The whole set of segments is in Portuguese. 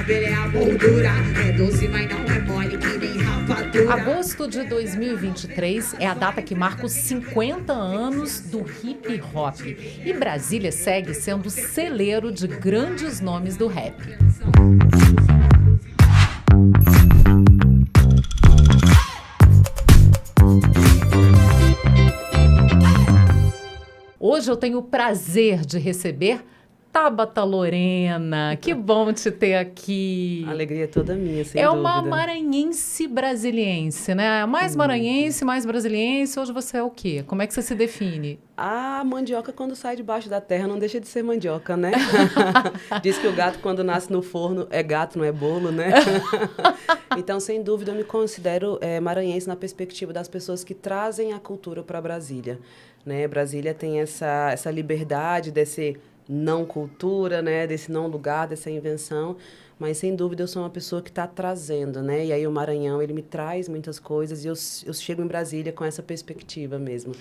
cabelo é a moldura. É doce, mas não é mole que nem rapadura. Agosto de 2023 é a data que marca os 50 anos do hip hop. E Brasília segue sendo celeiro de grandes nomes do rap. Hoje eu tenho o prazer de receber Tabata Lorena. Que bom te ter aqui. A alegria é toda minha, sem dúvida. dúvida. É uma maranhense brasiliense, né? Mais maranhense, mais brasiliense. Hoje você é o quê? Como é que você se define? A mandioca, quando sai debaixo da terra, não deixa de ser mandioca, né? Diz que o gato, quando nasce no forno, é gato, não é bolo, né? Então, sem dúvida, eu me considero maranhense na perspectiva das pessoas que trazem a cultura para Brasília, né? Brasília tem essa liberdade desse não cultura, né? Desse não lugar, dessa invenção. Mas, sem dúvida, eu sou uma pessoa que está trazendo, né? E aí o Maranhão, ele me traz muitas coisas e eu chego em Brasília com essa perspectiva mesmo.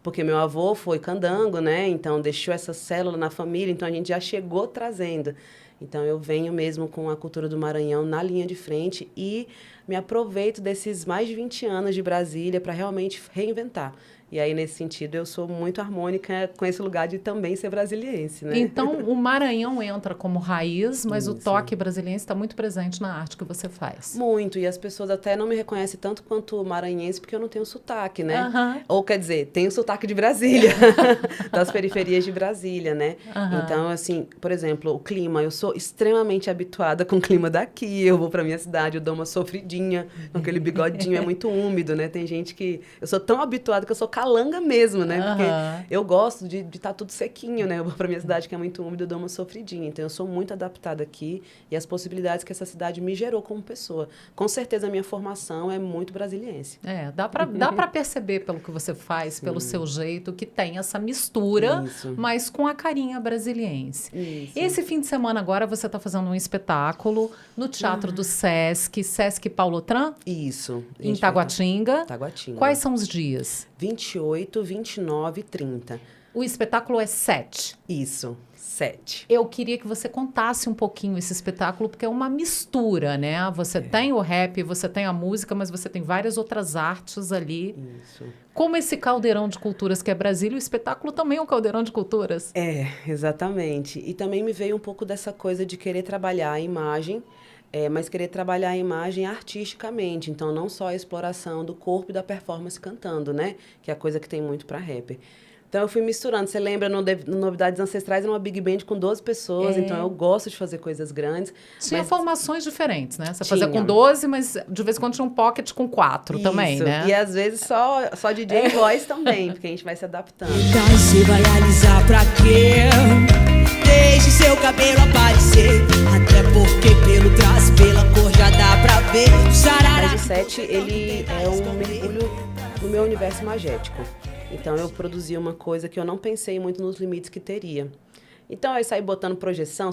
Porque meu avô foi candango, né? Então, deixou essa célula na família, então a gente já chegou trazendo. Então, eu venho mesmo com a cultura do Maranhão na linha de frente e me aproveito desses mais de 20 anos de Brasília para realmente reinventar. E aí, nesse sentido, eu sou muito harmônica com esse lugar de também ser brasiliense, né? Então, o Maranhão entra como raiz, mas o toque brasiliense está muito presente na arte que você faz. Muito, e as pessoas até não me reconhecem tanto quanto maranhense, porque eu não tenho sotaque, né? Ou, quer dizer, tenho sotaque de Brasília, das periferias de Brasília, né? Então, assim, por exemplo, o clima, eu sou extremamente habituada com o clima daqui, eu vou pra minha cidade, eu dou uma sofridinha, com aquele bigodinho, é muito úmido, né? Tem gente que... Eu sou tão habituada que eu sou calanga mesmo, né? Porque eu gosto de estar tudo sequinho, né? Eu vou pra minha cidade que é muito úmida, eu dou uma sofridinha. Então, eu sou muito adaptada aqui e as possibilidades que essa cidade me gerou como pessoa. Com certeza, a minha formação é muito brasiliense. Dá pra perceber pelo que você faz, pelo seu jeito, que tem essa mistura, mas com a carinha brasiliense. Esse fim de semana agora, você está fazendo um espetáculo no Teatro do Sesc Paulo Otran? Isso. Em Taguatinga. Taguatinga. Quais são os dias? 28, 29 e 30. O espetáculo é 7. Isso, 7. Eu queria que você contasse um pouquinho esse espetáculo, porque é uma mistura, né? Você tem o rap, você tem a música, mas você tem várias outras artes ali. Isso. Como esse caldeirão de culturas que é Brasília, o espetáculo também é um caldeirão de culturas. Exatamente. E também me veio um pouco dessa coisa de querer trabalhar a imagem, mas querer trabalhar a imagem artisticamente. Então, não só a exploração do corpo e da performance cantando, né? Que é a coisa que tem muito para rapper. Então, eu fui misturando. Você lembra, no Novidades Ancestrais, era uma big band com 12 pessoas. Então, eu gosto de fazer coisas grandes. Tinha formações diferentes, né? Você fazia com 12, mas de vez em quando tinha um pocket com 4 também, né? E às vezes só DJ e voz também, porque a gente vai se adaptando. Então, você vai alisar pra quê? Deixe seu cabelo aparecer. Até porque pelo traço, pela cor já dá pra ver. Mas o 7, ele é um mergulho no meu universo magético. Então, eu produzi uma coisa que eu não pensei muito nos limites que teria. Então, eu saí botando projeção,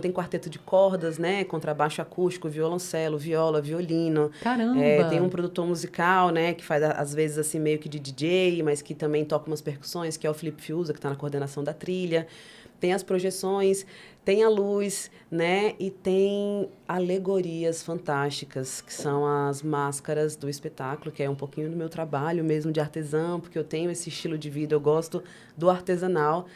tem quarteto de cordas, né? Contrabaixo acústico, violoncelo, viola, violino. Caramba! Tem um produtor musical, né? Que faz, às vezes, assim, meio que de DJ, mas que também toca umas percussões, que é o Felipe Fiuza, que está na coordenação da trilha. Tem as projeções, tem a luz, né? E tem alegorias fantásticas, que são as máscaras do espetáculo, que é um pouquinho do meu trabalho mesmo de artesã, porque eu tenho esse estilo de vida, eu gosto do artesanal.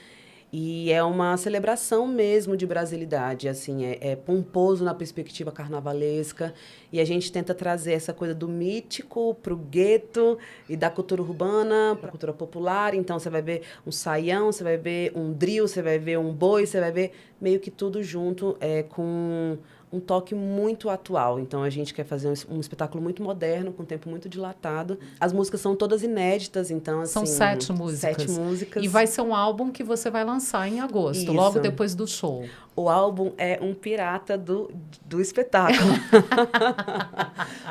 E é uma celebração mesmo de brasilidade, assim, é pomposo na perspectiva carnavalesca, e a gente tenta trazer essa coisa do mítico para o gueto e da cultura urbana para a cultura popular. Então, você vai ver um saião, você vai ver um drill, você vai ver um boi, você vai ver meio que tudo junto com um toque muito atual. Então, a gente quer fazer um espetáculo muito moderno, com um tempo muito dilatado. As músicas são todas inéditas, então, assim... São 7 músicas. 7 músicas. E vai ser um álbum que você vai lançar em agosto, logo depois do show. O álbum é um pirata do espetáculo.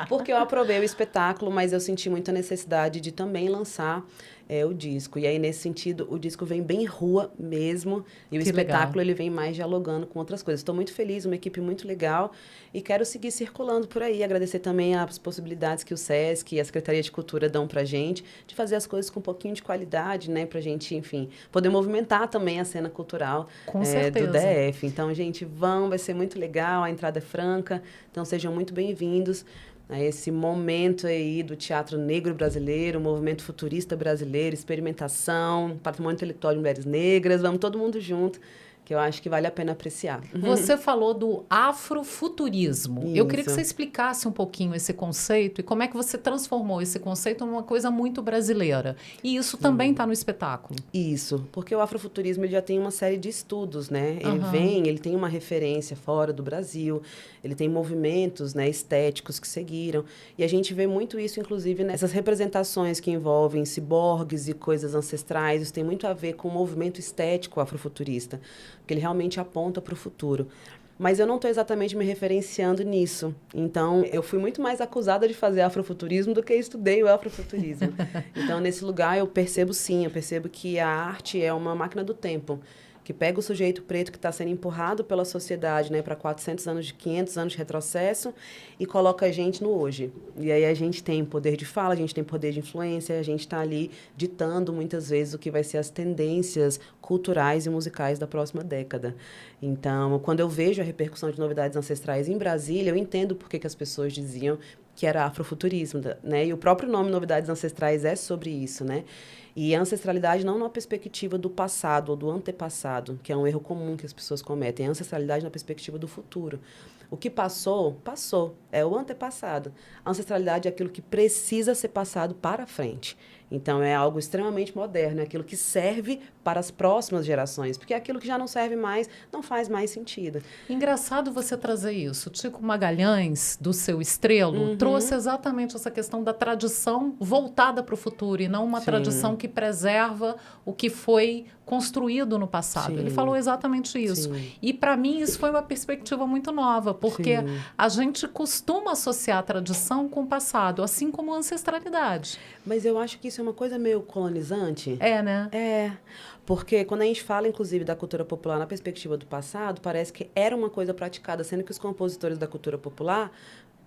Porque eu aprovei o espetáculo, mas eu senti muita necessidade de também lançar é o disco. E aí, nesse sentido, o disco vem bem rua mesmo, e o Que espetáculo legal. ele vem mais dialogando com outras coisas. Estou muito feliz, uma equipe muito legal, e quero seguir circulando por aí. Agradecer também as possibilidades que o SESC e a Secretaria de Cultura dão pra gente, de fazer as coisas com um pouquinho de qualidade, né? Pra gente, enfim, poder movimentar também a cena cultural Com do certeza. DF. Então, gente, vai ser muito legal, a entrada é franca, então sejam muito bem-vindos a esse momento aí do teatro negro brasileiro, movimento futurista brasileiro, experimentação, patrimônio intelectual de mulheres negras, vamos todo mundo junto, que eu acho que vale a pena apreciar. Você falou do afrofuturismo. Eu queria que Isso. você explicasse um pouquinho esse conceito e como é que você transformou esse conceito numa coisa muito brasileira. E isso também está no espetáculo. Isso, porque o afrofuturismo ele já tem uma série de estudos, né? Aham. Ele tem uma referência fora do Brasil, ele tem movimentos, né, estéticos que seguiram. E a gente vê muito isso, inclusive, nessas representações que envolvem ciborgues e coisas ancestrais. Isso tem muito a ver com o movimento estético afrofuturista, porque ele realmente aponta para o futuro. Mas eu não estou exatamente me referenciando nisso. Então, eu fui muito mais acusada de fazer afrofuturismo do que estudei o afrofuturismo. Então, nesse lugar, eu percebo sim, eu percebo que a arte é uma máquina do tempo, que pega o sujeito preto que está sendo empurrado pela sociedade, né, para 400 anos, 500 anos de retrocesso e coloca a gente no hoje. E aí a gente tem poder de fala, a gente tem poder de influência, a gente está ali ditando muitas vezes o que vai ser as tendências culturais e musicais da próxima década. Então, quando eu vejo a repercussão de novidades ancestrais em Brasília, eu entendo por que as pessoas diziam que era afrofuturismo, né? E o próprio nome Novidades Ancestrais é sobre isso, né? E a ancestralidade não na perspectiva do passado ou do antepassado, que é um erro comum que as pessoas cometem. A ancestralidade na perspectiva do futuro. O que passou, passou. É o antepassado. A ancestralidade é aquilo que precisa ser passado para frente. Então, é algo extremamente moderno, é aquilo que serve para as próximas gerações, porque aquilo que já não serve mais, não faz mais sentido. Engraçado você trazer isso. Tico Magalhães, do seu Estrelo, trouxe exatamente essa questão da tradição voltada para o futuro e não uma Sim. tradição que preserva o que foi construído no passado. Sim. Ele falou exatamente isso. Sim. E, para mim, isso foi uma perspectiva muito nova, porque Sim. a gente costuma associar a tradição com o passado, assim como a ancestralidade. Mas eu acho que isso é uma coisa meio colonizante. É, né? É, porque quando a gente fala, inclusive, da cultura popular na perspectiva do passado, parece que era uma coisa praticada, sendo que os compositores da cultura popular,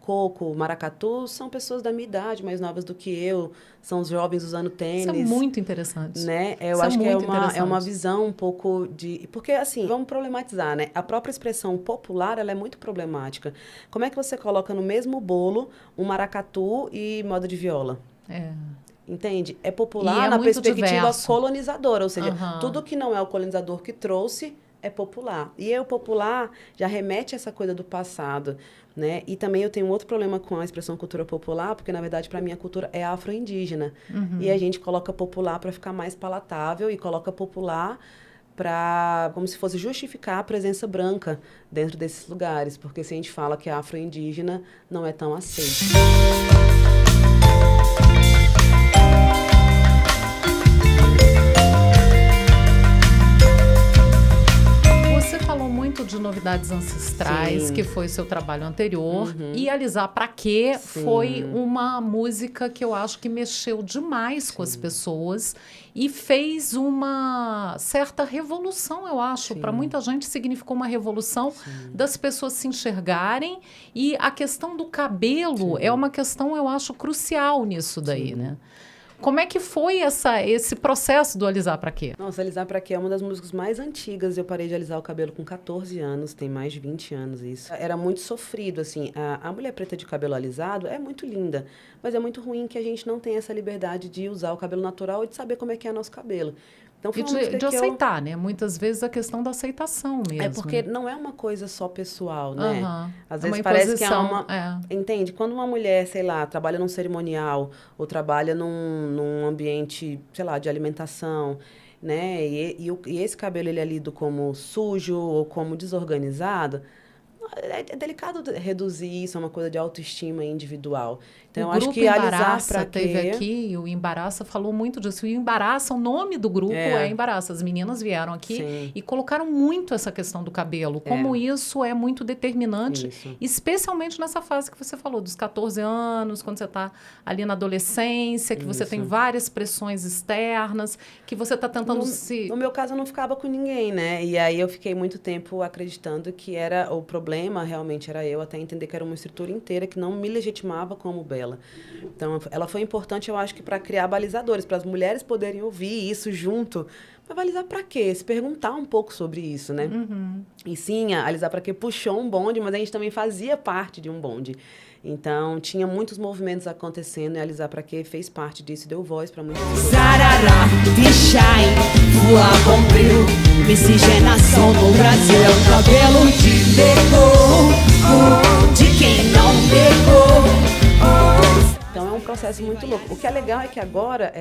Coco, Maracatu, são pessoas da minha idade, mais novas do que eu, são os jovens usando tênis. Isso é muito interessante. Né? Eu Isso é acho que muito é uma interessante. visão um pouco de... Porque, assim, vamos problematizar, né? A própria expressão popular, ela é muito problemática. Como é que você coloca no mesmo bolo um maracatu e moda de viola? É. Entende? É E popular é na muito perspectiva diverso. colonizadora, ou seja, Aham. tudo que não é o colonizador que trouxe é popular. E aí o popular já remete a essa coisa do passado, né? E também eu tenho um outro problema com a expressão cultura popular, porque na verdade para mim a cultura é afro-indígena. E a gente coloca popular para ficar mais palatável e coloca popular para como se fosse justificar a presença branca dentro desses lugares, porque se a gente fala que é afro-indígena, não é tão aceito. Você falou muito de novidades ancestrais, Sim. que foi seu trabalho anterior. E Alisar Pra Quê Sim. foi uma música que eu acho que mexeu demais com as pessoas e fez uma certa revolução, eu acho. Para muita gente significou uma revolução das pessoas se enxergarem. E a questão do cabelo é uma questão, eu acho, crucial nisso daí, né? Como é que foi esse processo do Alisar Pra Quê? Nossa, Alisar Pra Quê é uma das músicas mais antigas. Eu parei de alisar o cabelo com 14 anos, tem mais de 20 anos isso. Era muito sofrido, assim. A mulher preta de cabelo alisado é muito linda, mas é muito ruim que a gente não tenha essa liberdade de usar o cabelo natural e de saber como é que é nosso cabelo. Então, foi E uma música de que aceitar, né? Muitas vezes a questão da aceitação mesmo. É porque não é uma coisa só pessoal, né? Aham. Às É uma vezes parece que é imposição, uma... é. Entende? Quando uma mulher, sei lá, trabalha num cerimonial ou trabalha num ambiente, sei lá, de alimentação, né? E esse cabelo ele é lido como sujo ou como desorganizado, É delicado reduzir isso a uma coisa de autoestima individual. Então, o eu acho que alisar para quê? Teve aqui, o Embaraça falou muito disso. E o Embaraça, o nome do grupo é Embaraça. As meninas vieram aqui e colocaram muito essa questão do cabelo. Como isso é muito determinante, especialmente nessa fase que você falou, dos 14 anos, quando você está ali na adolescência, que você tem várias pressões externas, que você está tentando No meu caso, eu não ficava com ninguém, né? E aí eu fiquei muito tempo acreditando que era o problema, realmente era eu, até entender que era uma estrutura inteira que não me legitimava como bela. Então, ela foi importante, eu acho, que para criar balizadores, para as mulheres poderem ouvir isso junto. Mas balizar para quê? Se perguntar um pouco sobre isso, né? E sim, a alisar para quê puxou um bonde, mas a gente também fazia parte de um bonde. Então, tinha muitos movimentos acontecendo e alisar para quê fez parte disso, deu voz para muitas pessoas. Sarará, Pichai, voa bombril, miscigenação no Brasil é o cabelo de negou, de quem não negou. Então é um processo muito louco. O que é legal é que agora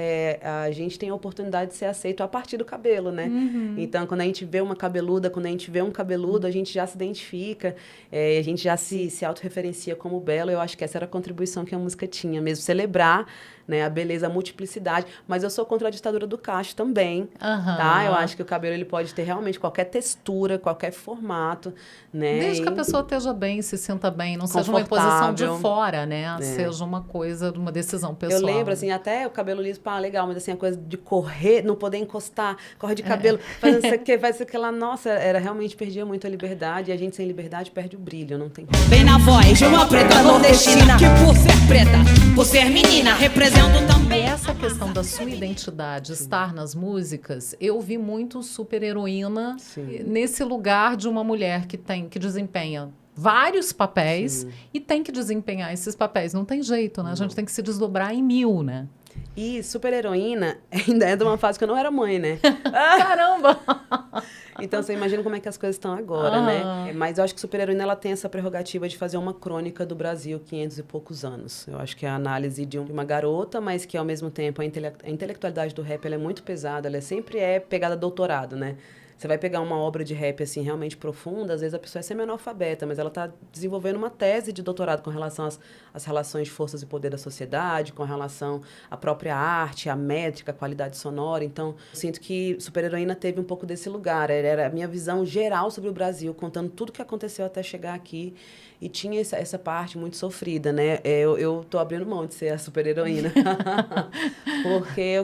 a gente tem a oportunidade de ser aceito a partir do cabelo, né? Então, quando a gente vê uma cabeluda, quando a gente vê um cabeludo, a gente já se identifica, a gente já se autorreferencia como belo. Eu acho que essa era a contribuição que a música tinha, mesmo celebrar, né, a beleza, a multiplicidade. Mas eu sou contra a ditadura do cacho também, tá? Eu acho que o cabelo ele pode ter realmente qualquer textura, qualquer formato, né? Desde que a pessoa esteja bem, se sinta bem, não seja uma imposição de fora, né? Seja uma coisa, uma decisão pessoal. Eu lembro, assim, até o cabelo liso, legal, mas assim, a coisa de correr, não poder encostar, corre de cabelo, faz isso aqui, faz isso lá, nossa, realmente perdia muito a liberdade, e a gente sem liberdade perde o brilho, não tem como. Bem na voz de uma preta nordestina, que por ser preta, por ser menina, representa também. E essa questão da sua identidade estar nas músicas, eu vi muito super-heroína nesse lugar de uma mulher que desempenha vários papéis e tem que desempenhar esses papéis. Não tem jeito, né? A gente tem que se desdobrar em 1000, né? E super-heroína ainda é de uma fase que eu não era mãe, né? Caramba! Então, você imagina como é que as coisas estão agora, né? Mas eu acho que super-heroína, ela tem essa prerrogativa de fazer uma crônica do Brasil 500 e poucos anos. Eu acho que é a análise de uma garota, mas que, ao mesmo tempo, a intelectualidade do rap ela é muito pesada. Ela sempre é pegada doutorado, né? Você vai pegar uma obra de rap, assim, realmente profunda, às vezes a pessoa é semi-analfabeta, mas ela está desenvolvendo uma tese de doutorado com relação às relações de forças e poder da sociedade, com relação à própria arte, à métrica, à qualidade sonora. Então, eu sinto que Super-Heroína teve um pouco desse lugar. Era a minha visão geral sobre o Brasil, contando tudo o que aconteceu até chegar aqui. E tinha essa parte muito sofrida, né? Eu tô abrindo mão de ser a super-heroína. Porque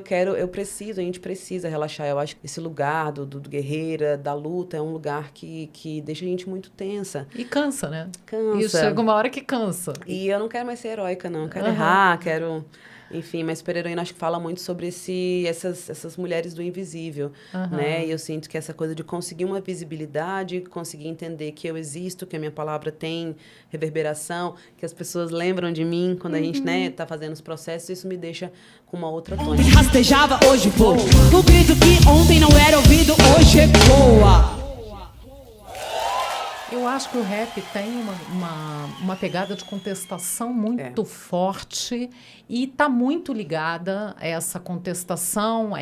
a gente precisa relaxar. Eu acho que esse lugar do guerreira, da luta, é um lugar que deixa a gente muito tensa. E cansa, né? Cansa. E chega uma hora que cansa. E eu não quero mais ser heróica, não. Eu quero errar, quero... Enfim, mas Super-Heroína acho que fala muito sobre essas mulheres do invisível, né? E eu sinto que essa coisa de conseguir uma visibilidade, conseguir entender que eu existo, que a minha palavra tem reverberação, que as pessoas lembram de mim quando a gente, né, tá fazendo os processos, isso me deixa com uma outra tônica. Ontem rastejava, hoje voa. O grito que ontem não era ouvido, hoje ecoa. Eu acho que o rap tem uma pegada de contestação muito forte e está muito ligada a essa contestação,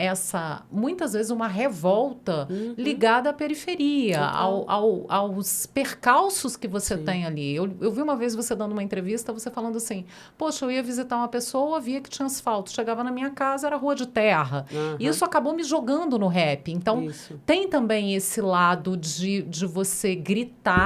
muitas vezes uma revolta ligada à periferia, aos percalços que você tem ali. Eu vi uma vez você dando uma entrevista, você falando assim, poxa, eu ia visitar uma pessoa, via que tinha asfalto, chegava na minha casa, era rua de terra. Isso acabou me jogando no rap. Então, tem também esse lado de você gritar.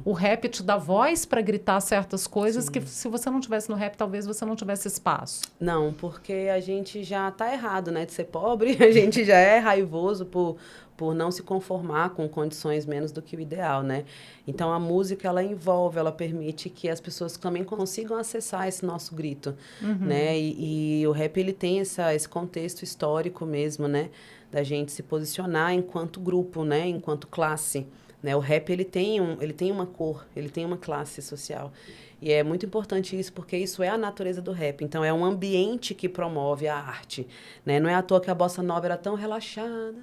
O rap te dá voz para gritar certas coisas que se você não tivesse no rap, talvez você não tivesse espaço. Não, porque a gente já tá errado, né, de ser pobre, a gente já é raivoso por não se conformar com condições menos do que o ideal, né? Então, a música, ela envolve, ela permite que as pessoas também consigam acessar esse nosso grito, né? E o rap, ele tem esse contexto histórico mesmo, né? Da gente se posicionar enquanto grupo, né? Enquanto classe. Né? O rap ele tem uma cor, ele tem uma classe social. E é muito importante isso, porque isso é a natureza do rap. Então, é um ambiente que promove a arte. Né? Não é à toa que a bossa nova era tão relaxada.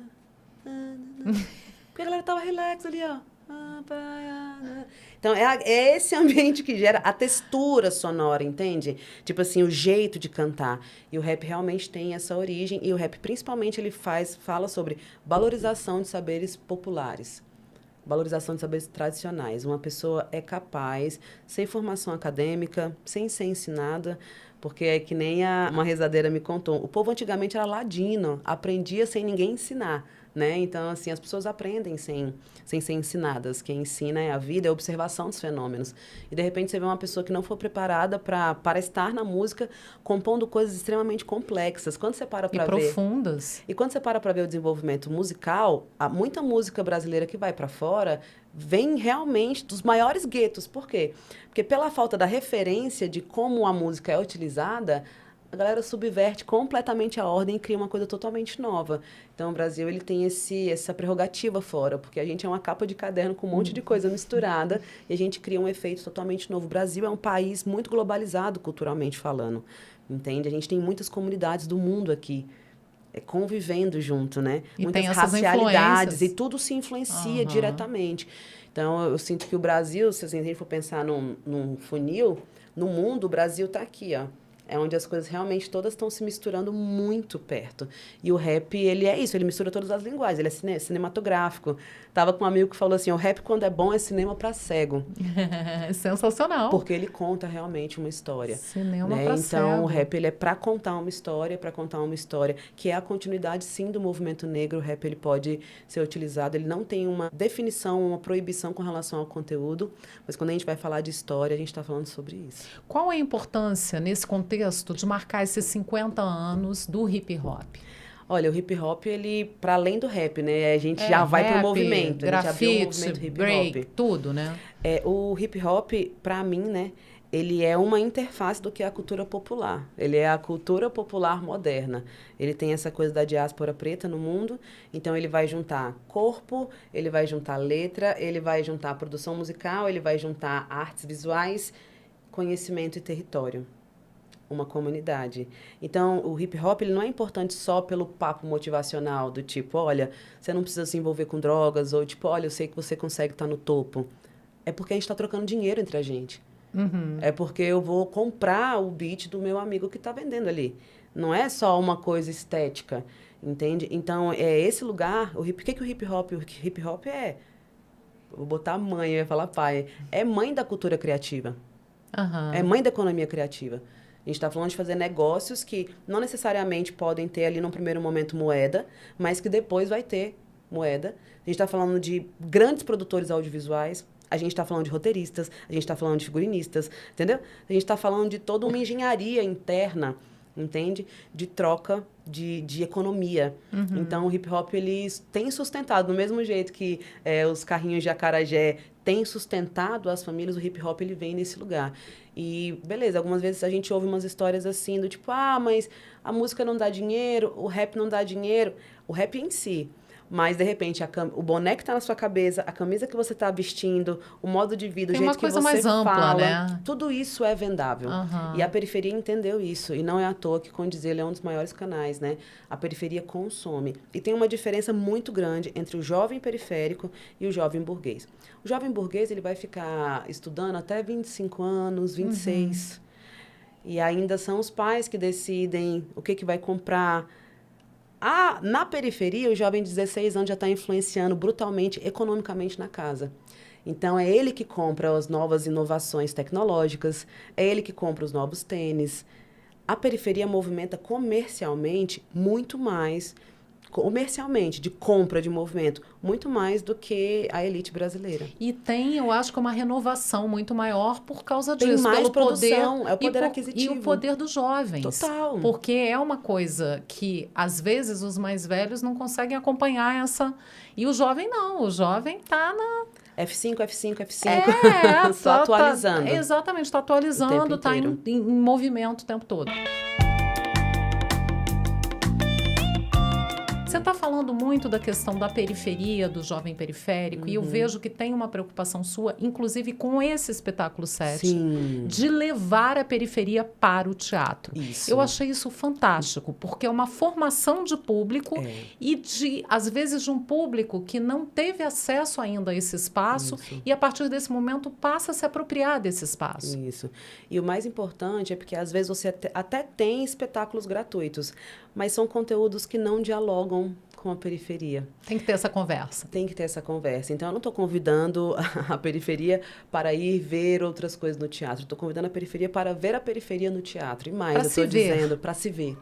Porque a galera tava relax ali, ó. Então, é esse ambiente que gera a textura sonora, entende? Tipo assim, o jeito de cantar. E o rap realmente tem essa origem. E o rap, principalmente, ele fala sobre valorização de saberes populares. valorização de saberes tradicionais. Uma pessoa é capaz, sem formação acadêmica, sem ser ensinada, porque é que nem uma rezadeira me contou. O povo antigamente era ladino, aprendia sem ninguém ensinar, né? Então, assim, as pessoas aprendem sem ser ensinadas. Quem ensina é a vida, é a observação dos fenômenos. E, de repente, você vê uma pessoa que não foi preparada para estar na música, compondo coisas extremamente complexas. Quando você para para ver... profundas. E quando você para ver o desenvolvimento musical, muita música brasileira que vai para fora vem realmente dos maiores guetos. Por quê? Porque pela falta da referência de como a música é utilizada, a galera subverte completamente a ordem e cria uma coisa totalmente nova. Então, o Brasil ele tem essa prerrogativa fora, porque a gente é uma capa de caderno com um monte de coisa misturada e a gente cria um efeito totalmente novo. O Brasil é um país muito globalizado, culturalmente falando, entende? A gente tem muitas comunidades do mundo aqui, convivendo junto, né? E muitas tem essas racialidades e tudo se influencia diretamente. Então, eu sinto que o Brasil, se a gente for pensar num funil, no mundo, o Brasil está aqui, ó. É onde as coisas realmente todas estão se misturando muito perto. E o rap, ele é isso, ele mistura todas as linguagens, ele é cinematográfico. Tava com um amigo que falou assim, o rap, quando é bom, é cinema para cego. Sensacional. Porque ele conta realmente uma história. Cinema né? para Então, cego. o rap, ele é para contar uma história, que é a continuidade, sim, do movimento negro. O rap, ele pode ser utilizado, ele não tem uma definição, uma proibição com relação ao conteúdo, mas quando a gente vai falar de história, a gente está falando sobre isso. Qual é a importância, nesse contexto, de marcar esses 50 anos do hip hop? Olha, o hip hop, ele, para além do rap, né? A gente já vai para o movimento. Grafite, a gente abriu o movimento hip break, hop. tudo, né? O hip hop, para mim, né? Ele é uma interface do que é a cultura popular. Ele é a cultura popular moderna. Ele tem essa coisa da diáspora preta no mundo. Então, ele vai juntar corpo, ele vai juntar letra, ele vai juntar produção musical, ele vai juntar artes visuais, conhecimento e território. Uma comunidade. Então, o hip hop ele não é importante só pelo papo motivacional, do tipo, olha, você não precisa se envolver com drogas, ou tipo, olha, eu sei que você consegue estar no topo. É porque a gente está trocando dinheiro entre a gente. É porque eu vou comprar o beat do meu amigo que está vendendo ali. Não é só uma coisa estética, entende? Então, é esse lugar, o que o hip hop? O hip hop é, vou botar mãe, eu ia falar pai, é mãe da cultura criativa. É mãe da economia criativa. A gente está falando de fazer negócios que não necessariamente podem ter ali num primeiro momento moeda, mas que depois vai ter moeda. A gente está falando de grandes produtores audiovisuais, a gente está falando de roteiristas, a gente está falando de figurinistas, entendeu? A gente está falando de toda uma engenharia interna, entende? De troca de economia. Então, o hip-hop, ele tem sustentado, do mesmo jeito que os carrinhos de acarajé têm sustentado as famílias, o hip-hop, ele vem nesse lugar. E, beleza, algumas vezes a gente ouve umas histórias assim, do tipo, mas a música não dá dinheiro, o rap não dá dinheiro. O rap em si. Mas, de repente, o boné que está na sua cabeça, a camisa que você está vestindo, o modo de vida, o jeito que você fala... Tem uma coisa mais ampla, né? Tudo isso é vendável. E a periferia entendeu isso. E não é à toa que, como dizer, ele é um dos maiores canais, né? A periferia consome. E tem uma diferença muito grande entre o jovem periférico e o jovem burguês. O jovem burguês, ele vai ficar estudando até 25 anos, 26. E ainda são os pais que decidem o que vai comprar. Na periferia, o jovem de 16 anos já está influenciando brutalmente, economicamente, na casa. Então, é ele que compra as novas inovações tecnológicas, é ele que compra os novos tênis. A periferia movimenta comercialmente muito mais, de compra de movimento, muito mais do que a elite brasileira. E tem, eu acho que uma renovação muito maior por causa disso. Tem mais pelo produção, poder, é o poder aquisitivo. E o poder dos jovens. Total. Porque é uma coisa que, às vezes, os mais velhos não conseguem acompanhar essa... E o jovem não, o jovem está na... F5, F5. Só atualizando. Exatamente, está atualizando, está em movimento o tempo todo. Você está falando muito da questão da periferia, do jovem periférico, e eu vejo que tem uma preocupação sua, inclusive com esse espetáculo 7, Sim. de levar a periferia para o teatro. Isso. Eu achei isso fantástico, porque é uma formação de público e, às vezes, de um público que não teve acesso ainda a esse espaço e, a partir desse momento, passa a se apropriar desse espaço. Isso. E o mais importante é porque, às vezes, você até tem espetáculos gratuitos, mas são conteúdos que não dialogam conexão com a periferia. Tem que ter essa conversa. Tem que ter essa conversa. Então, eu não estou convidando a periferia para ir ver outras coisas no teatro. Estou convidando a periferia para ver a periferia no teatro. E mais, eu estou dizendo, para se ver.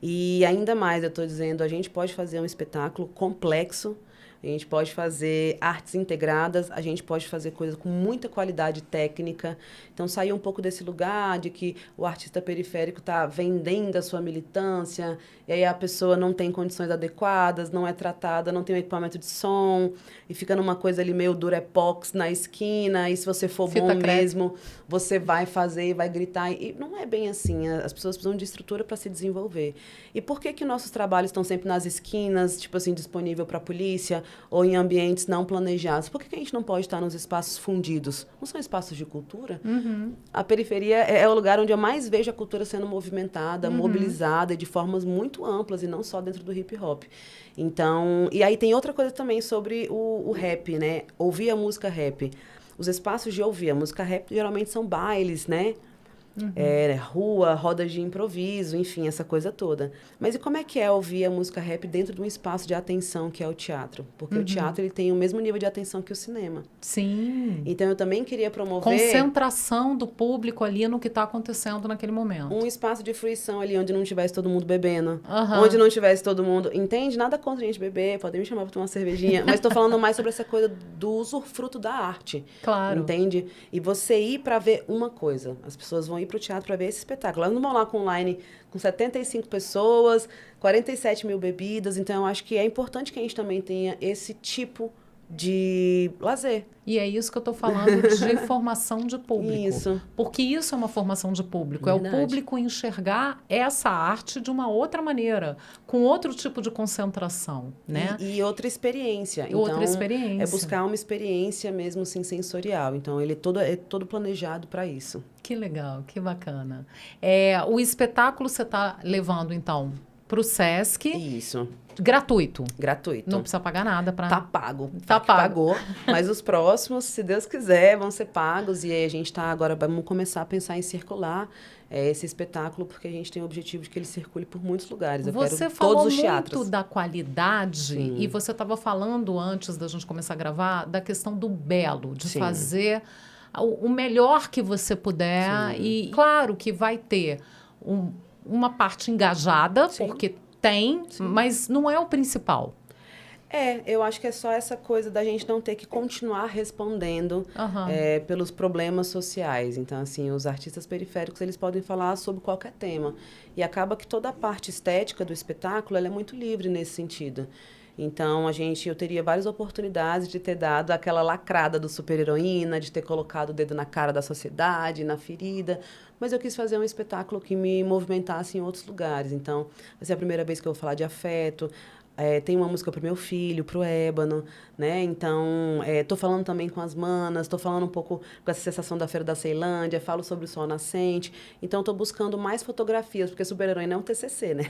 E ainda mais, eu estou dizendo, a gente pode fazer um espetáculo complexo, a gente pode fazer artes integradas, a gente pode fazer coisas com muita qualidade técnica. Então, sair um pouco desse lugar de que o artista periférico está vendendo a sua militância, e aí a pessoa não tem condições adequadas, não é tratada, não tem um equipamento de som, e fica numa coisa ali meio durepox na esquina, e se você for bom mesmo, você vai fazer e vai gritar. E não é bem assim, as pessoas precisam de estrutura para se desenvolver. E por que nossos trabalhos estão sempre nas esquinas, tipo assim, disponível para a polícia, ou em ambientes não planejados? Por que a gente não pode estar nos espaços fundidos? Não são espaços de cultura? A periferia é o lugar onde eu mais vejo a cultura sendo movimentada, mobilizada, e de formas muito amplas, e não só dentro do hip hop. Então, e aí tem outra coisa também sobre o rap, né? Ouvir a música rap. Os espaços de ouvir a música rap geralmente são bailes, né? Rua, rodas de improviso, enfim, essa coisa toda. Mas e como é que é ouvir a música rap dentro de um espaço de atenção que é o teatro? Porque o teatro, ele tem o mesmo nível de atenção que o cinema. Sim. Então, eu também queria promover... Concentração do público ali no que está acontecendo naquele momento. Um espaço de fruição ali, onde não tivesse todo mundo bebendo. Onde não tivesse todo mundo... Entende? Nada contra a gente beber, podem me chamar para tomar uma cervejinha. Mas estou falando mais sobre essa coisa do usufruto da arte. Claro. Entende? E você ir para ver uma coisa. As pessoas vão ir para o teatro para ver esse espetáculo. Elas não vão lá com online com 75 pessoas, 47 mil bebidas. Então, eu acho que é importante que a gente também tenha esse tipo de lazer. E é isso que eu estou falando de formação de público. Isso. Porque isso é uma formação de público. Verdade. É o público enxergar essa arte de uma outra maneira, com outro tipo de concentração, né? E outra experiência. Então, outra experiência. É buscar uma experiência mesmo assim, sensorial. Então, ele é todo planejado para isso. Que legal, que bacana. O espetáculo você está levando, então, para o Sesc. Isso. Gratuito. Gratuito. Não precisa pagar nada para... Tá pago. Tá pago. Pagou. Mas os próximos, se Deus quiser, vão ser pagos. E aí a gente vamos começar a pensar em circular esse espetáculo, porque a gente tem o objetivo de que ele circule por muitos lugares. Eu quero todos os teatros. Muito da qualidade. Sim. E você estava falando, antes da gente começar a gravar, da questão do belo, de Sim. fazer o melhor que você puder. Sim. E claro que vai ter uma parte engajada, Sim. porque tem, Sim. mas não é o principal. Eu acho que é só essa coisa da gente não ter que continuar respondendo pelos problemas sociais. Então, assim, os artistas periféricos, eles podem falar sobre qualquer tema. E acaba que toda a parte estética do espetáculo, ela é muito livre nesse sentido. Então, eu teria várias oportunidades de ter dado aquela lacrada do super-heroína, de ter colocado o dedo na cara da sociedade, na ferida, mas eu quis fazer um espetáculo que me movimentasse em outros lugares. Então, vai ser a primeira vez que eu vou falar de afeto. Tem uma música pro meu filho, pro Ébano, né? Então, tô falando também com as manas, tô falando um pouco com essa sensação da Feira da Ceilândia, falo sobre o sol nascente. Então, tô buscando mais fotografias, porque super-heroína é um TCC, né?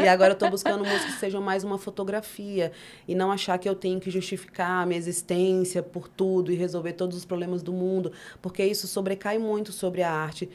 E agora eu tô buscando músicas que sejam mais uma fotografia e não achar que eu tenho que justificar a minha existência por tudo e resolver todos os problemas do mundo, porque isso sobrecai muito sobre a arte,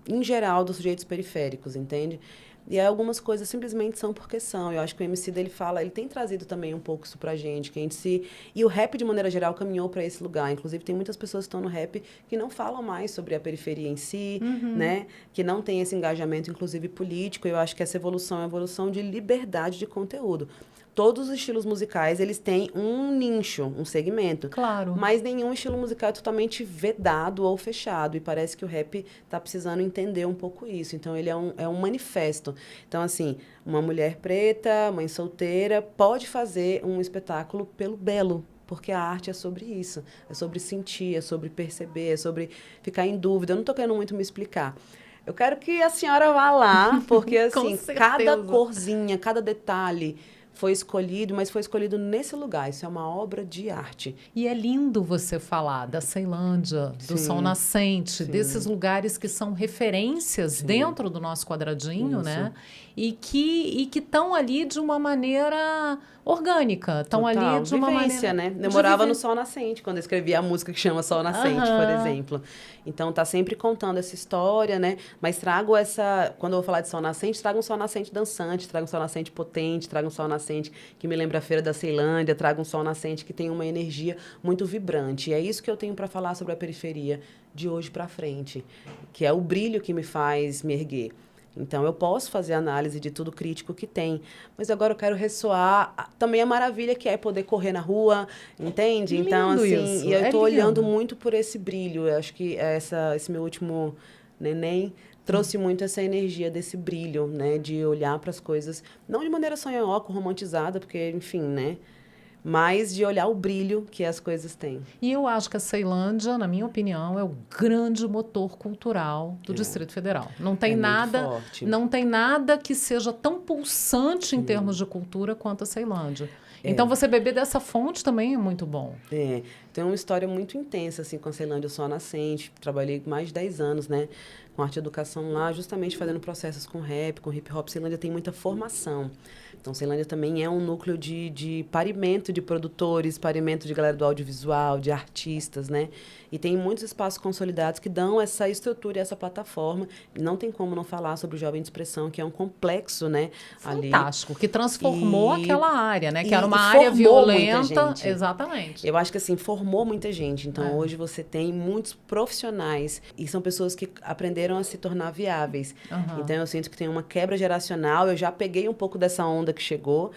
em geral, dos sujeitos periféricos, entende? E aí algumas coisas simplesmente são porque são. Eu acho que o Emicida, ele tem trazido também um pouco isso pra gente, que a gente se... E o rap, de maneira geral, caminhou para esse lugar. Inclusive, tem muitas pessoas que estão no rap que não falam mais sobre a periferia em si, né? Que não tem esse engajamento, inclusive, político. Eu acho que essa evolução é uma evolução de liberdade de conteúdo. Todos os estilos musicais, eles têm um nicho, um segmento. Claro. Mas nenhum estilo musical é totalmente vedado ou fechado. E parece que o rap está precisando entender um pouco isso. Então, ele é um manifesto. Então, assim, uma mulher preta, mãe solteira, pode fazer um espetáculo pelo belo. Porque a arte é sobre isso. É sobre sentir, é sobre perceber, é sobre ficar em dúvida. Eu não estou querendo muito me explicar. Eu quero que a senhora vá lá, porque, assim, cada corzinha, cada detalhe... foi escolhido, mas foi escolhido nesse lugar. Isso é uma obra de arte. E é lindo você falar da Ceilândia, do sol nascente, desses lugares que são referências dentro do nosso quadradinho, né? E que estão ali de uma maneira orgânica. Estão ali de uma vivência, maneira... né? Eu morava no Sol Nascente, quando eu escrevi a música que chama Sol Nascente, por exemplo. Então, tá sempre contando essa história, né? Mas trago essa... Quando eu vou falar de Sol Nascente, trago um Sol Nascente dançante, trago um Sol Nascente potente, trago um Sol Nascente que me lembra a Feira da Ceilândia, trago um Sol Nascente que tem uma energia muito vibrante. E é isso que eu tenho para falar sobre a periferia de hoje para frente, que é o brilho que me faz me erguer. Então, eu posso fazer análise de tudo crítico que tem, mas agora eu quero ressoar também a maravilha que é poder correr na rua, entende? Lindo então, assim, isso. e eu tô olhando lindo. muito por esse brilho. Eu acho que esse meu último neném trouxe muito essa energia desse brilho, né? De olhar para as coisas, não de maneira sonhoca, romantizada, porque, enfim, né? Mas de olhar o brilho que as coisas têm. E eu acho que a Ceilândia, na minha opinião, é o grande motor cultural do Distrito Federal. Não tem nada, não tem nada que seja tão pulsante em termos de cultura quanto a Ceilândia. Então, você beber dessa fonte também é muito bom. Tem uma história muito intensa, assim, com a Ceilândia Sol Nascente. Trabalhei mais de 10 anos, né, com arte e educação lá, justamente fazendo processos com rap, com hip hop. Ceilândia tem muita formação. Então, Ceilândia também é um núcleo de parimento de produtores, parimento de galera do audiovisual, de artistas, né? E tem muitos espaços consolidados que dão essa estrutura e essa plataforma. Não tem como não falar sobre o Jovem de Expressão, que é um complexo, né? Fantástico, que transformou aquela área, né? Que era uma e área violenta. Exatamente. Eu acho que, assim, formou muita gente. Então, hoje você tem muitos profissionais e são pessoas que aprenderam a se tornar viáveis. Então, eu sinto que tem uma quebra geracional. Eu já peguei um pouco dessa onda que chegou,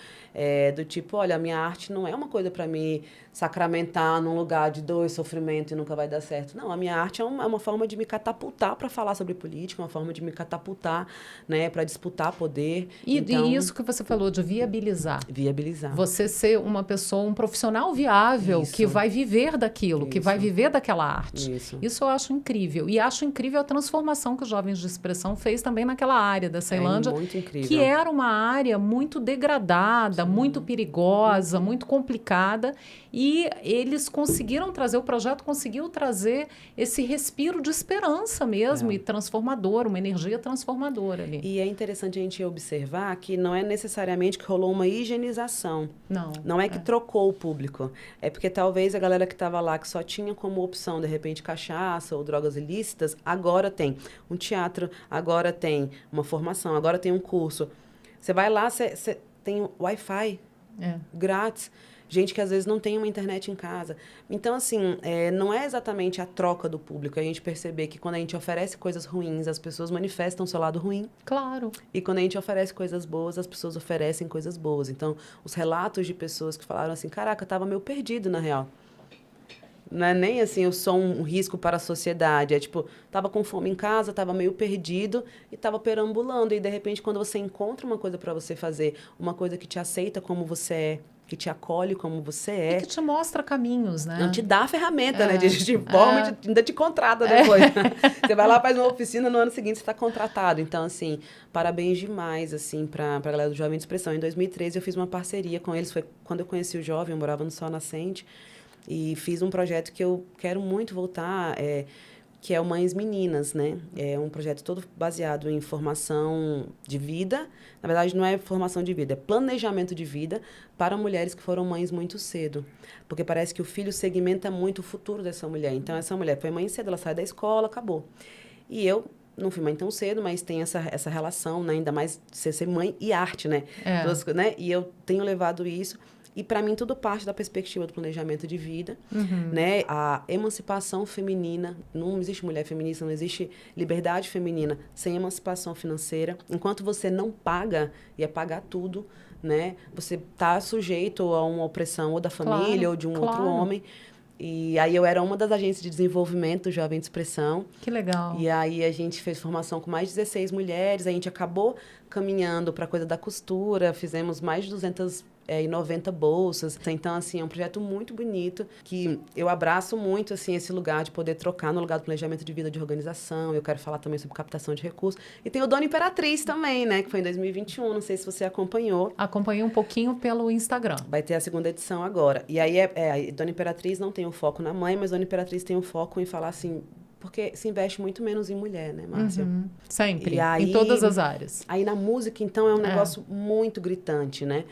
do tipo, olha, a minha arte não é uma coisa para me sacramentar num lugar de dor e sofrimento e nunca vai dar certo. Não, a minha arte é uma forma de me catapultar para falar sobre política, uma forma de me catapultar, né, para disputar poder. E isso que você falou de viabilizar. Viabilizar. Você ser uma pessoa, um profissional viável que vai viver daquilo, que vai viver daquela arte. Isso eu acho incrível. E acho incrível a transformação que os Jovens de Expressão fez também naquela área da Ceilândia, muito incrível. Que era uma área muito degradada, muito perigosa, muito complicada. E eles conseguiram trazer, o projeto conseguiu trazer esse respiro de esperança mesmo e transformador, uma energia transformadora ali. E é interessante a gente observar que não é necessariamente que rolou uma higienização. Não é que trocou o público. É porque talvez a galera que estava lá, que só tinha como opção, de repente, cachaça ou drogas ilícitas, agora tem um teatro, agora tem uma formação, agora tem um curso. Você vai lá, você tem Wi-Fi grátis. Gente que às vezes não tem uma internet em casa. Então, assim, não é exatamente a troca do público. A gente perceber que quando a gente oferece coisas ruins, as pessoas manifestam o seu lado ruim. Claro. E quando a gente oferece coisas boas, as pessoas oferecem coisas boas. Então, os relatos de pessoas que falaram assim, caraca, eu tava meio perdido, na real. Não é nem assim, eu sou um risco para a sociedade. É tipo, tava com fome em casa, tava meio perdido e tava perambulando. E, de repente, quando você encontra uma coisa para você fazer, uma coisa que te aceita como você é, que te acolhe como você é. E que te mostra caminhos, né? Não te dá a ferramenta, né? De forma, ainda te contrata depois. Você vai lá, faz uma oficina, no ano seguinte você está contratado. Então, assim, parabéns demais, assim, para a galera do Jovem de Expressão. Em 2013, eu fiz uma parceria com eles. Foi quando eu conheci o Jovem, eu morava no Sol Nascente. E fiz um projeto que eu quero muito voltar, que é o Mães Meninas, né? É um projeto todo baseado em formação de vida. Na verdade, não é formação de vida, é planejamento de vida para mulheres que foram mães muito cedo. Porque parece que o filho segmenta muito o futuro dessa mulher. Então, essa mulher foi mãe cedo, ela sai da escola, acabou. E eu não fui mãe tão cedo, mas tem essa relação, né? Ainda mais de ser mãe e arte, né? Né? E eu tenho levado isso... E, para mim, tudo parte da perspectiva do planejamento de vida, né? A emancipação feminina, não existe mulher feminista, não existe liberdade feminina sem emancipação financeira. Enquanto você não paga, e é pagar tudo, né? Você está sujeito a uma opressão ou da família ou de um outro homem. E aí eu era uma das agências de desenvolvimento do Jovem de Expressão. Que legal. E aí a gente fez formação com mais de 16 mulheres, a gente acabou caminhando para a coisa da costura, fizemos mais de 290 bolsas. Então, assim, é um projeto muito bonito, que eu abraço muito, assim, esse lugar de poder trocar no lugar do planejamento de vida de organização. Eu quero falar também sobre captação de recursos. E tem o Dona Imperatriz também, né? Que foi em 2021, não sei se você acompanhou. Acompanhei um pouquinho pelo Instagram. Vai ter a segunda edição agora. E aí, a Dona Imperatriz não tem o foco na mãe, mas Dona Imperatriz tem o foco em falar, assim... Porque se investe muito menos em mulher, né, Márcia? Sempre, e aí, em todas as áreas. Aí na música, então, é um negócio muito gritante, né?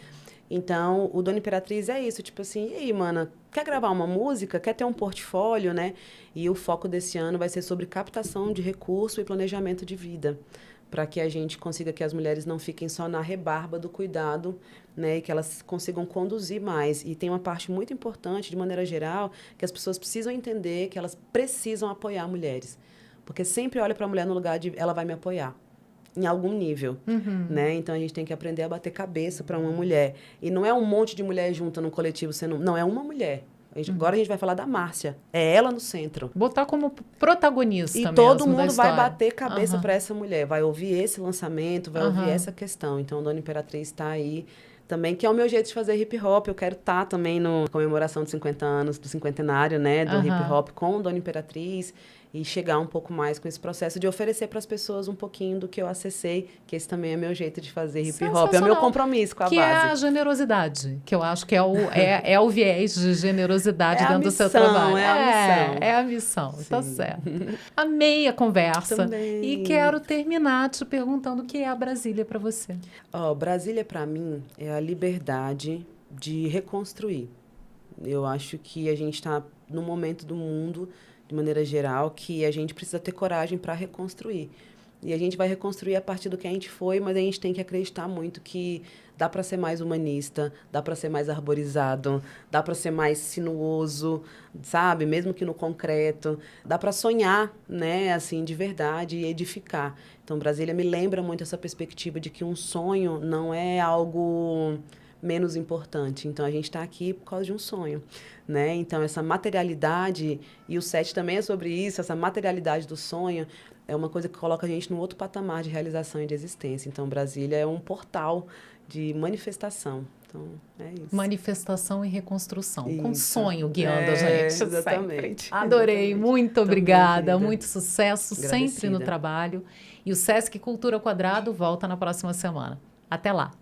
Então, o Dona Imperatriz é isso, tipo assim, e aí, mana, quer gravar uma música? Quer ter um portfólio, né? E o foco desse ano vai ser sobre captação de recurso e planejamento de vida, para que a gente consiga que as mulheres não fiquem só na rebarba do cuidado, né, e que elas consigam conduzir mais. E tem uma parte muito importante, de maneira geral, que as pessoas precisam entender que elas precisam apoiar mulheres. Porque sempre olha para a mulher no lugar de ela vai me apoiar, em algum nível, né? Então, a gente tem que aprender a bater cabeça para uma mulher. E não é um monte de mulher junta num coletivo sendo... Não, é uma mulher. Agora a gente vai falar da Márcia. É ela no centro. Botar como protagonista e mesmo todo mundo da história. vai bater cabeça para essa mulher. Vai ouvir esse lançamento, vai ouvir essa questão. Então, Dona Imperatriz está aí também, que é o meu jeito de fazer hip hop. Eu quero estar também na comemoração de 50 anos, do cinquentenário, né, do hip hop com Dona Imperatriz. E chegar um pouco mais com esse processo de oferecer para as pessoas um pouquinho do que eu acessei, que esse também é meu jeito de fazer hip hop, é o meu compromisso com a base. Que é a generosidade, que eu acho que é o viés de generosidade dentro do seu trabalho. É a missão. É a missão, tá certo. Amei a conversa. Também. E quero terminar te perguntando o que é a Brasília para você. Brasília, para mim, é a liberdade de reconstruir. Eu acho que a gente está num momento do mundo, de maneira geral, que a gente precisa ter coragem para reconstruir. E a gente vai reconstruir a partir do que a gente foi, mas a gente tem que acreditar muito que dá para ser mais humanista, dá para ser mais arborizado, dá para ser mais sinuoso, sabe? Mesmo que no concreto. Dá para sonhar, né? Assim, de verdade e edificar. Então, Brasília me lembra muito essa perspectiva de que um sonho não é algo menos importante. Então, a gente está aqui por causa de um sonho, né? Então, essa materialidade, e o set também é sobre isso, essa materialidade do sonho é uma coisa que coloca a gente num outro patamar de realização e de existência. Então, Brasília é um portal de manifestação. Então, é isso. Manifestação e reconstrução, isso. Com sonho guiando a gente. Exatamente. Sempre. Adorei, exatamente. muito obrigada, Também, muito sucesso agradecida. sempre no trabalho. E o Sesc Cultura Quadrado volta na próxima semana. Até lá!